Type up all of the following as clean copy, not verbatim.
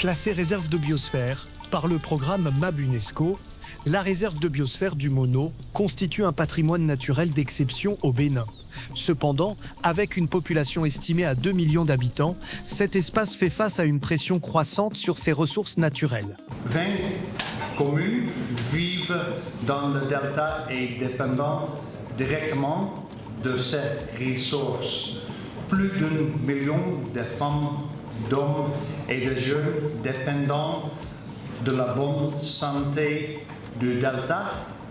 Classée réserve de biosphère par le programme MAB UNESCO, la réserve de biosphère du Mono constitue un patrimoine naturel d'exception au Bénin. Cependant, avec une population estimée à 2 millions d'habitants, cet espace fait face à une pression croissante sur ses ressources naturelles. 20 communes vivent dans le delta et dépendant directement de ces ressources. Plus d'1 million de femmes, d'hommes et de jeunes dépendant de la bonne santé du delta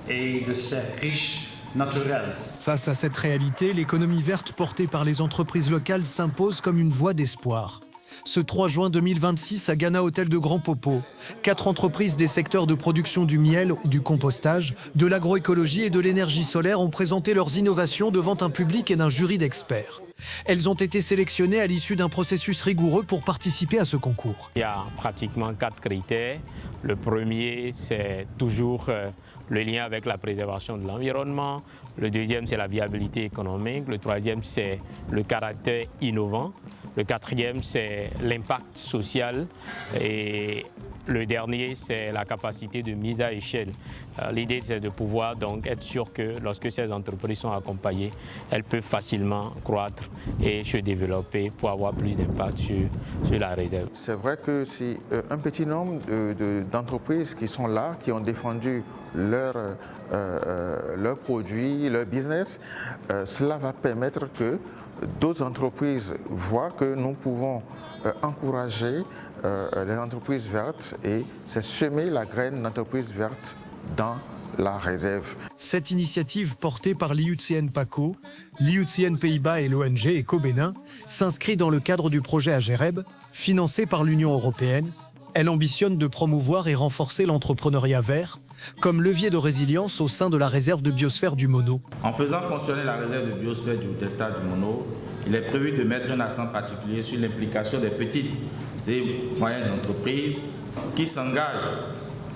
et de ses riches naturels. Face à cette réalité, l'économie verte portée par les entreprises locales s'impose comme une voie d'espoir. Ce 3 juin 2026 à Ghana Hôtel de Grand Popo, 4 entreprises des secteurs de production du miel, du compostage, de l'agroécologie et de l'énergie solaire ont présenté leurs innovations devant un public et d'un jury d'experts. Elles ont été sélectionnées à l'issue d'un processus rigoureux pour participer à ce concours. Il y a pratiquement 4 critères. Le premier, c'est toujours le lien avec la préservation de l'environnement. Le deuxième, c'est la viabilité économique. Le troisième, c'est le caractère innovant. Le quatrième, c'est l'impact social. Et le dernier, c'est la capacité de mise à échelle. L'idée, c'est de pouvoir donc être sûr que lorsque ces entreprises sont accompagnées, elles peuvent facilement croître et se développer pour avoir plus d'impact sur la réserve. C'est vrai que c'est un petit nombre d'entreprises qui sont là, qui ont défendu leurs produits, leur business. Cela va permettre que d'autres entreprises voient que nous pouvons encourager les entreprises vertes et c'est semer la graine d'entreprise verte dans la réserve. Cette initiative portée par l'IUCN PACO, l'IUCN Pays-Bas et l'ONG Eco-Bénin s'inscrit dans le cadre du projet Agereb, financé par l'Union européenne. Elle ambitionne de promouvoir et renforcer l'entrepreneuriat vert comme levier de résilience au sein de la réserve de biosphère du Mono. En faisant fonctionner la réserve de biosphère du delta du Mono, il est prévu de mettre un accent particulier sur l'implication des petites et moyennes entreprises qui s'engagent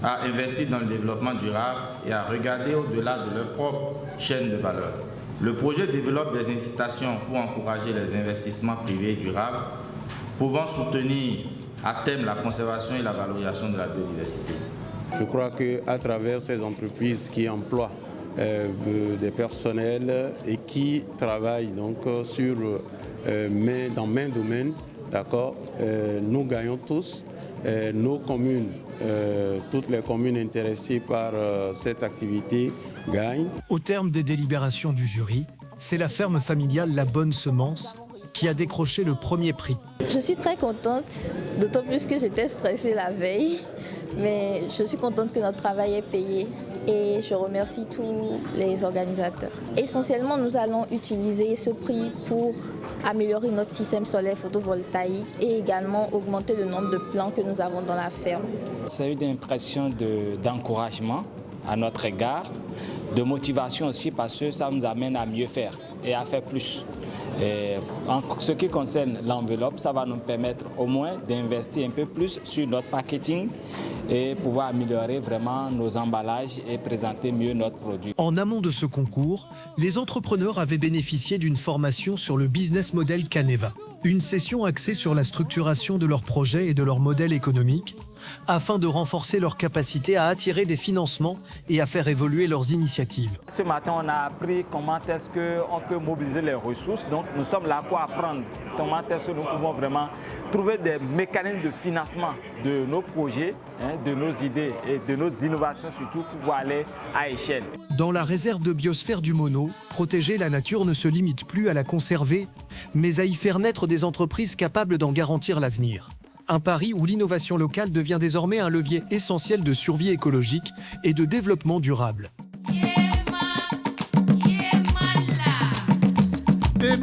à investir dans le développement durable et à regarder au-delà de leur propre chaîne de valeur. Le projet développe des incitations pour encourager les investissements privés durables, pouvant soutenir à terme la conservation et la valorisation de la biodiversité. Je crois qu'à travers ces entreprises qui emploient des personnels et qui travaillent donc dans main domaine, d'accord, nous gagnons tous. Nos communes, toutes les communes intéressées par cette activité gagnent. Au terme des délibérations du jury, c'est la ferme familiale La Bonne Semence qui a décroché le premier prix. Je suis très contente, d'autant plus que j'étais stressée la veille, mais je suis contente que notre travail est payé et je remercie tous les organisateurs. Essentiellement, nous allons utiliser ce prix pour améliorer notre système solaire photovoltaïque et également augmenter le nombre de plants que nous avons dans la ferme. C'est une impression d'encouragement à notre égard, de motivation aussi parce que ça nous amène à mieux faire et à faire plus. Et en ce qui concerne l'enveloppe, ça va nous permettre au moins d'investir un peu plus sur notre marketing et pouvoir améliorer vraiment nos emballages et présenter mieux notre produit. En amont de ce concours, les entrepreneurs avaient bénéficié d'une formation sur le business model Caneva, une session axée sur la structuration de leurs projets et de leur modèle économique, afin de renforcer leur capacité à attirer des financements et à faire évoluer leurs initiatives. Ce matin, on a appris comment est-ce qu'on peut mobiliser les ressources. Donc, nous sommes là pour apprendre comment est-ce que nous pouvons vraiment trouver des mécanismes de financement de nos projets, de nos idées et de nos innovations surtout pour pouvoir aller à échelle. Dans la réserve de biosphère du Mono, protéger la nature ne se limite plus à la conserver, mais à y faire naître des entreprises capables d'en garantir l'avenir. Un pari où l'innovation locale devient désormais un levier essentiel de survie écologique et de développement durable. Yeah,